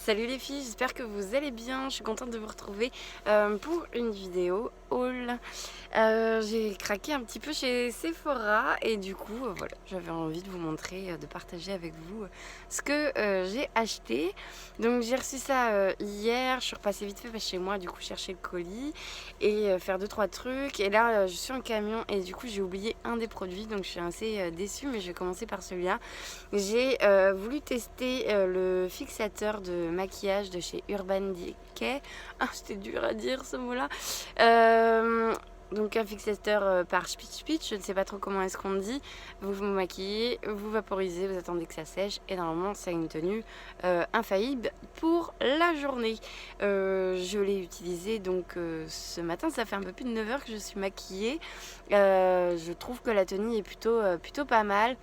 Salut les filles, j'espère que vous allez bien. Je suis contente de vous retrouver pour une vidéo haul. J'ai craqué un petit peu chez Sephora et du coup voilà, j'avais envie de vous montrer, de partager avec vous ce que j'ai acheté. Donc j'ai reçu ça hier, je suis repassée vite fait chez moi, du coup chercher le colis et faire 2-3 trucs. Et là je suis en camion et du coup j'ai oublié un des produits, donc je suis assez déçue, mais je vais commencer par celui-là. J'ai voulu tester le fixateur de maquillage de chez Urban Decay. Ah, c'était dur à dire ce mot-là. Donc un fixateur par Spitch, je ne sais pas trop comment est-ce qu'on dit. Vous vous maquillez, vous vaporisez, vous attendez que ça sèche et normalement ça a une tenue infaillible pour la journée. Je l'ai utilisé donc ce matin, ça fait un peu plus de 9 heures que je suis maquillée. Je trouve que la tenue est plutôt pas mal.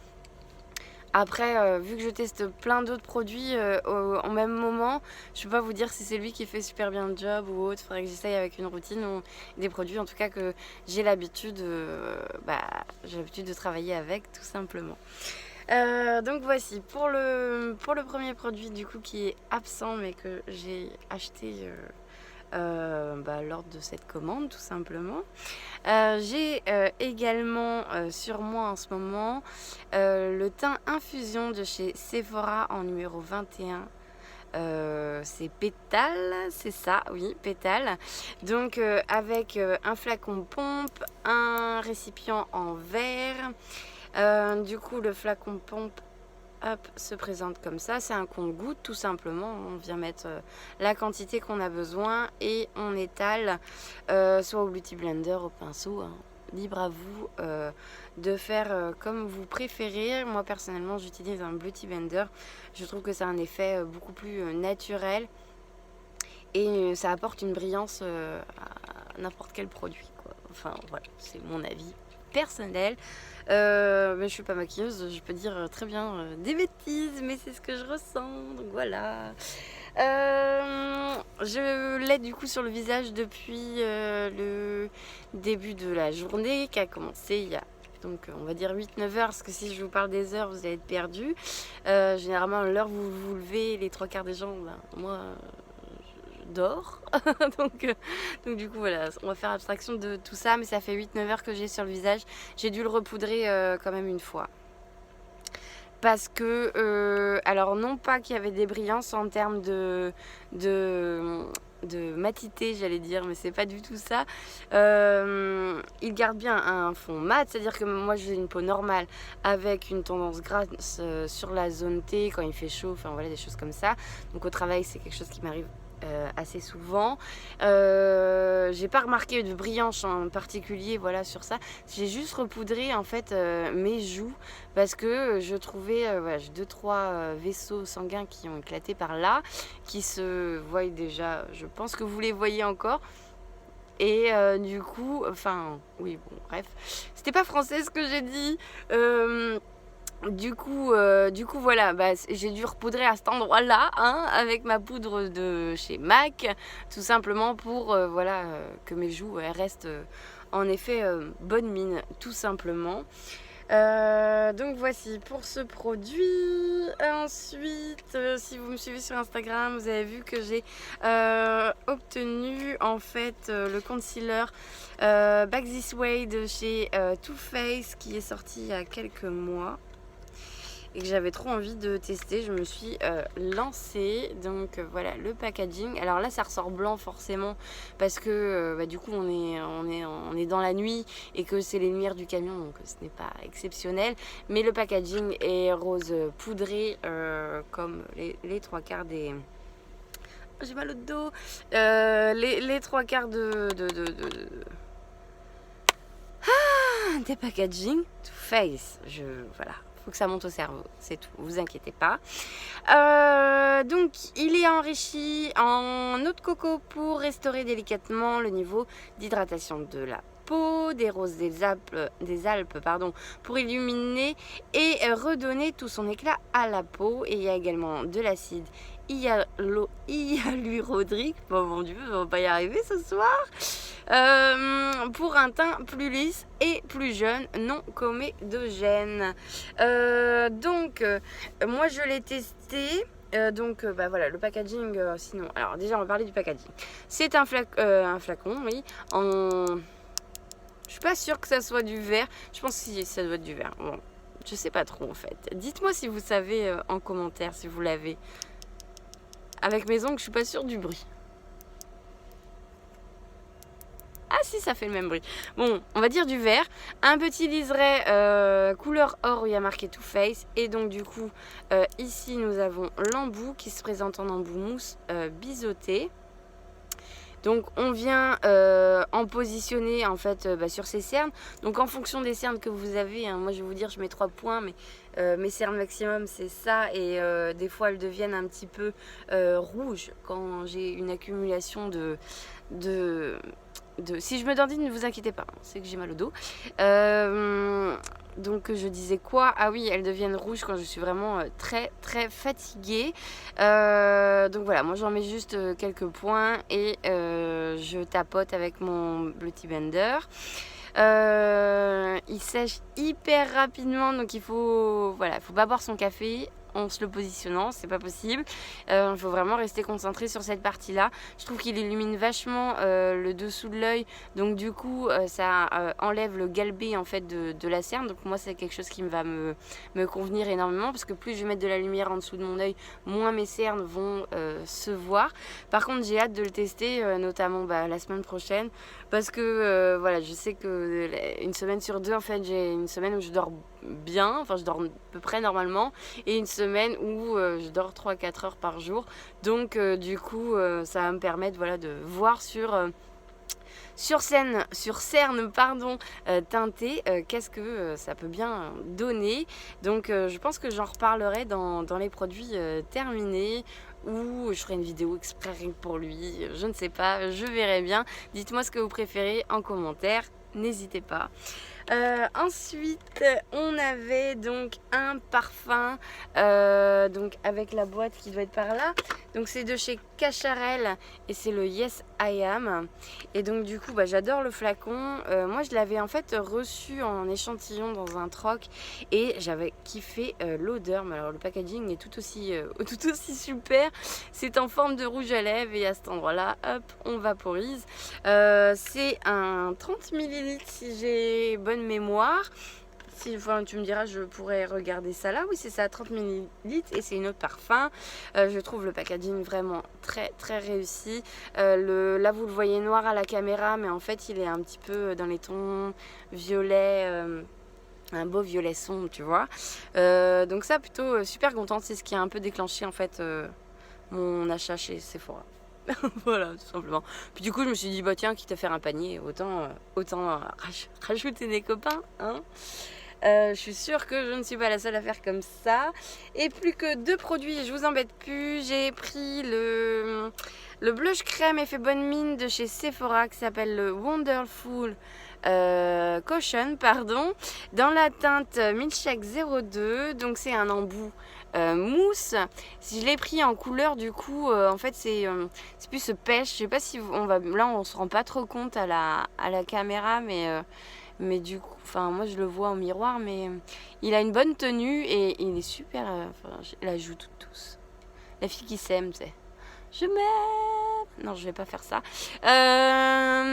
Après, vu que je teste plein d'autres produits en même moment, je peux pas vous dire si c'est lui qui fait super bien le job ou autre. Il faudrait que j'essaye avec une routine ou des produits en tout cas que j'ai l'habitude de travailler avec tout simplement. Donc voici pour le premier produit du coup qui est absent mais que j'ai acheté lors de cette commande tout simplement. J'ai également sur moi en ce moment le teint infusion de chez Sephora en numéro 21. C'est Pétale, c'est ça, oui, Pétale. Donc avec un flacon pompe, un récipient en verre. Du coup le flacon pompe se présente comme ça, c'est un compte-gouttes tout simplement. On vient mettre la quantité qu'on a besoin et on étale soit au beauty blender, au pinceau, hein. Libre à vous de faire comme vous préférez. Moi personnellement j'utilise un beauty blender, je trouve que c'est un effet beaucoup plus naturel et ça apporte une brillance à n'importe quel produit, quoi. Enfin voilà, c'est mon avis personnel. Mais je suis pas maquilleuse, je peux dire très bien des bêtises, mais c'est ce que je ressens, donc voilà. Je l'ai du coup sur le visage depuis le début de la journée qui a commencé il y a donc on va dire 8-9 heures, parce que si je vous parle des heures vous allez être perdu. Généralement l'heure où vous vous levez, les trois quarts des gens, moi dors. donc du coup voilà, on va faire abstraction de tout ça, mais ça fait 8-9 heures que j'ai sur le visage. J'ai dû le repoudrer quand même une fois. Parce que, alors non pas qu'il y avait des brillances en termes de matité, j'allais dire, mais c'est pas du tout ça. Il garde bien un fond mat, c'est-à-dire que moi j'ai une peau normale avec une tendance grasse sur la zone T quand il fait chaud, enfin voilà, des choses comme ça. Donc au travail c'est quelque chose qui m'arrive assez souvent. J'ai pas remarqué de brillance en particulier, voilà, sur ça. J'ai juste repoudré en fait mes joues parce que je trouvais voilà, j'ai 2-3 vaisseaux sanguins qui ont éclaté par là, qui se voient déjà, je pense que vous les voyez encore. Et du coup, enfin oui, bon bref, c'était pas français ce que j'ai dit. Du coup voilà, j'ai dû repoudrer à cet endroit-là, hein, avec ma poudre de chez MAC, tout simplement pour que mes joues restent en effet bonne mine, tout simplement. Donc voici pour ce produit. Ensuite, si vous me suivez sur Instagram, vous avez vu que j'ai obtenu en fait le concealer Back This Way de chez Too Faced qui est sorti il y a quelques mois et que j'avais trop envie de tester. Je me suis lancée. Donc voilà le packaging. Alors là ça ressort blanc forcément parce que du coup on est dans la nuit et que c'est les lumières du camion, donc ce n'est pas exceptionnel. Mais le packaging est rose poudré comme les trois quarts des... J'ai mal au dos. Les trois quarts des packaging Too Faced. Voilà. Faut que ça monte au cerveau, c'est tout, vous inquiétez pas. Donc il est enrichi en noix de coco pour restaurer délicatement le niveau d'hydratation de la peau, des roses des Alpes pour illuminer et redonner tout son éclat à la peau. Et il y a également de l'acide hyaluronique, oh mon dieu, on va pas y arriver ce soir, pour un teint plus lisse et plus jeune, non comédogène. Moi je l'ai testé Donc bah voilà, le packaging, sinon, alors déjà on va parler du packaging. C'est un flacon, oui, en... Je suis pas sûre que ça soit du verre, je pense que ça doit être du verre. Bon, je sais pas trop en fait. Dites-moi si vous savez en commentaire, si vous l'avez. Avec mes ongles, je suis pas sûre du bruit. Ah si, ça fait le même bruit. Bon, on va dire du vert. Un petit liseré couleur or où il y a marqué Too Faced. Et donc du coup, ici nous avons l'embout qui se présente en embout mousse biseauté. Donc on vient en positionner en fait sur ces cernes. Donc en fonction des cernes que vous avez, hein, moi je vais vous dire je mets 3 points, mais mes cernes maximum c'est ça. Et des fois elles deviennent un petit peu rouges quand j'ai une accumulation si je me dandine, ne vous inquiétez pas, c'est que j'ai mal au dos. Donc je disais quoi? Ah oui, elles deviennent rouges quand je suis vraiment très très fatiguée. Donc voilà, moi j'en mets juste quelques points et je tapote avec mon Beauty Blender. Il sèche hyper rapidement, donc il faut pas boire son café en se le positionnant, c'est pas possible. Il faut vraiment rester concentré sur cette partie là. Je trouve qu'il illumine vachement le dessous de l'œil, donc du coup ça enlève le galbé en fait de la cerne. Donc moi c'est quelque chose qui va me convenir énormément, parce que plus je vais mettre de la lumière en dessous de mon œil, moins mes cernes vont se voir. Par contre j'ai hâte de le tester, notamment la semaine prochaine, parce que voilà, je sais que une semaine sur deux en fait, j'ai une semaine où je dors bien, enfin je dors à peu près normalement, et une semaine où je dors 3-4 heures par jour. Donc du coup ça va me permettre de voir sur cerne pardon, teintée, qu'est-ce que ça peut bien donner. Donc je pense que j'en reparlerai dans les produits terminés, ou je ferai une vidéo exprès rien que pour lui, je ne sais pas, je verrai bien. Dites-moi ce que vous préférez en commentaire, n'hésitez pas. Ensuite on avait donc un parfum donc avec la boîte qui doit être par là. Donc c'est de chez Cacharel et c'est le Yes I Am. Et donc du coup j'adore le flacon. Moi je l'avais en fait reçu en échantillon dans un troc et j'avais kiffé l'odeur. Mais alors le packaging est tout aussi super. C'est en forme de rouge à lèvres et à cet endroit là, hop, on vaporise. C'est un 30 ml si j'ai bonne mémoire. Si tu me diras, je pourrais regarder ça là. Oui, c'est ça, 30 ml et c'est une autre parfum. Je trouve le packaging vraiment très très réussi. Là, vous le voyez noir à la caméra, mais en fait, il est un petit peu dans les tons violets. Un beau violet sombre, tu vois. Donc ça, plutôt super contente. C'est ce qui a un peu déclenché en fait mon achat chez Sephora. Voilà, tout simplement. Puis du coup, je me suis dit, tiens, quitte à faire un panier, autant rajouter des copains, hein. Je suis sûre que je ne suis pas la seule à faire comme ça. Et plus que 2 produits, je vous embête plus. J'ai pris le blush crème effet bonne mine de chez Sephora qui s'appelle le Wonderful Caution, pardon, dans la teinte Milkshake 02. Donc c'est un embout mousse. Si je l'ai pris en couleur, du coup en fait c'est plus pêche. Je sais pas si là on se rend pas trop compte à la caméra, mais du coup, moi je le vois au miroir, mais il a une bonne tenue et il est super. La joue toute douce. La fille qui s'aime, tu sais. Je m'aime. Non, je vais pas faire ça.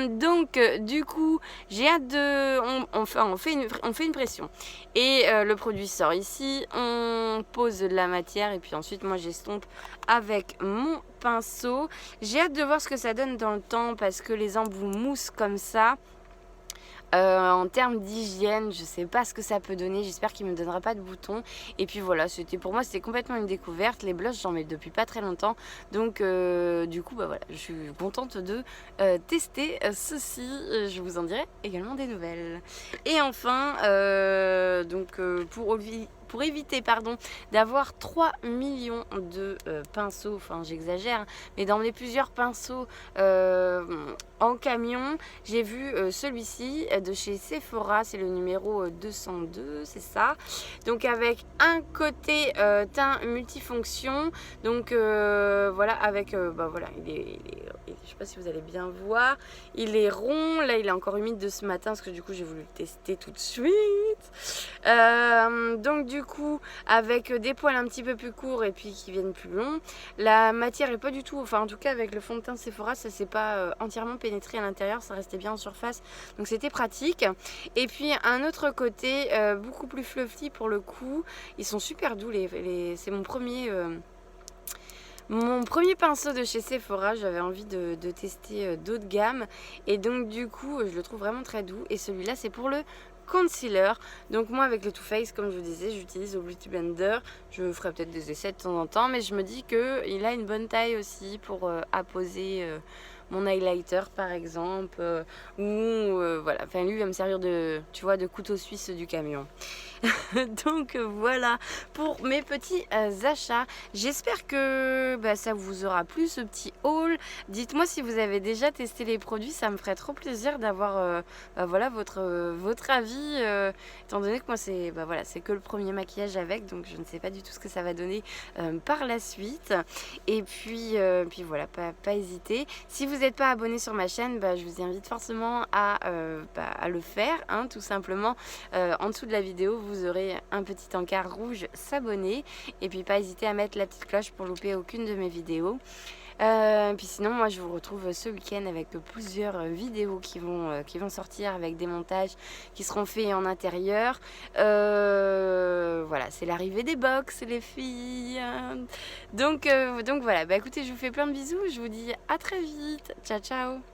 Donc, du coup, j'ai hâte de. On fait une pression. Et le produit sort ici. On pose la matière et puis ensuite, moi, j'estompe avec mon pinceau. J'ai hâte de voir ce que ça donne dans le temps, parce que les embouts mousse comme ça. En termes d'hygiène, je sais pas ce que ça peut donner. J'espère qu'il me donnera pas de boutons. Et puis voilà, pour moi c'était complètement une découverte. Les blushs, j'en mets depuis pas très longtemps. Donc du coup voilà, je suis contente de tester ceci. Je vous en dirai également des nouvelles. Et enfin pour éviter d'avoir 3 millions de pinceaux, enfin j'exagère, mais d'emmener plusieurs pinceaux en camion, j'ai vu celui-ci de chez Sephora, c'est le numéro 202, c'est ça. Donc avec un côté teint multifonction, donc voilà, avec voilà, je sais pas si vous allez bien voir, il est rond. Là il est encore humide de ce matin parce que du coup j'ai voulu le tester tout de suite. Donc du du coup avec des poils un petit peu plus courts et puis qui viennent plus longs. La matière est pas du tout, enfin en tout cas avec le fond de teint Sephora, ça s'est pas entièrement pénétré à l'intérieur, ça restait bien en surface, donc c'était pratique. Et puis un autre côté beaucoup plus fluffy pour le coup, ils sont super doux, c'est mon premier pinceau de chez Sephora. J'avais envie de tester d'autres gammes et donc du coup je le trouve vraiment très doux. Et celui-là c'est pour le concealer. Donc moi avec le Too Faced, comme je vous disais, j'utilise au Beauty Blender. Je ferai peut-être des essais de temps en temps, mais je me dis qu'il a une bonne taille aussi pour apposer mon highlighter par exemple, voilà, enfin lui il va me servir de, tu vois, de couteau suisse du camion. Donc voilà pour mes petits achats. J'espère que ça vous aura plu ce petit haul. Dites-moi si vous avez déjà testé les produits, ça me ferait trop plaisir d'avoir voilà, votre avis, étant donné que moi c'est que le premier maquillage avec, donc je ne sais pas du tout ce que ça va donner par la suite. Et puis voilà, pas hésiter. Si vous n'êtes pas abonné sur ma chaîne, je vous invite forcément à le faire, hein, tout simplement. En dessous de la vidéo, vous aurez un petit encart rouge s'abonner, et puis pas hésiter à mettre la petite cloche pour louper aucune de mes vidéos. Puis sinon moi je vous retrouve ce week-end avec plusieurs vidéos qui vont sortir, avec des montages qui seront faits en intérieur. Voilà, c'est l'arrivée des box les filles. Donc voilà, écoutez, je vous fais plein de bisous, je vous dis à très vite, ciao ciao.